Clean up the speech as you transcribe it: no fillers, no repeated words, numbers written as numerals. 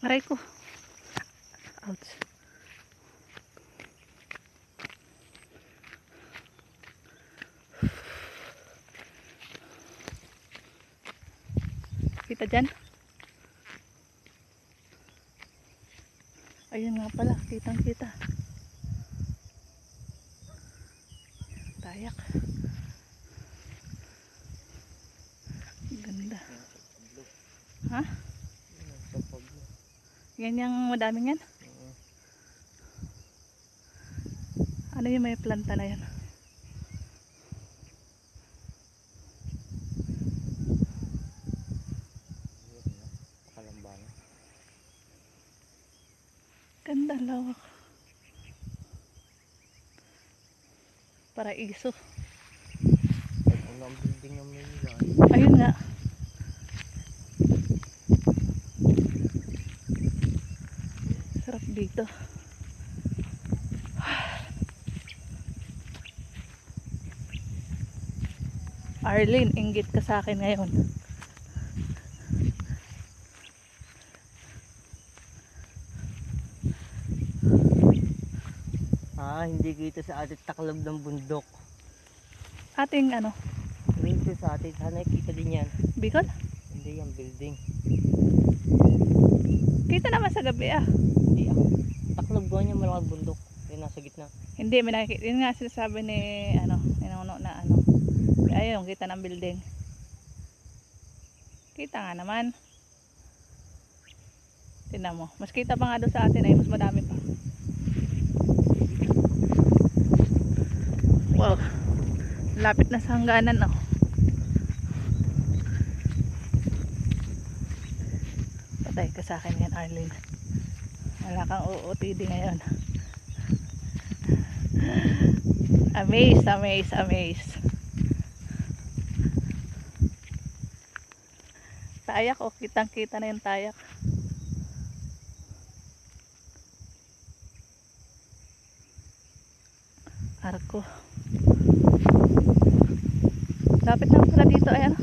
Aray ko. Ouch. Kita dyan? Ayun nga pala, kitang kita. Tayak. Ganda. Ha? Ganyang madaming yan? Ano yung may planta na yan? Ganda lawak. Paraiso. Ang building ng Manila. Ayun nga. Sarap dito. Arlene, inggit ka sa akin ngayon. Hindi kita sa ating taklob ng bundok. Ating ano? Dito sa atin, sana kita din yan. Bicol? Hindi yan, building. Kita naman sa gabi ah. Hindi ah. Taklob ko niya malaking bundok. Yan nasa gitna. Hindi, may nakikita. Yun nga sinasabi ni ano, ninuno na ano. Ayun, kita ng building. Kita nga naman. Tingnan mo. Mas kita pa nga doon sa atin ay mas madami pa. Wow. Lapit na sa hangganan oh. Patay ka sa akin yan, Arlene. Wala kang OOTD ngayon. Amaze, amaze, amaze. Tayak oh, kitang kita na yung tayak. Arko. Lapit na pala dito ay ano.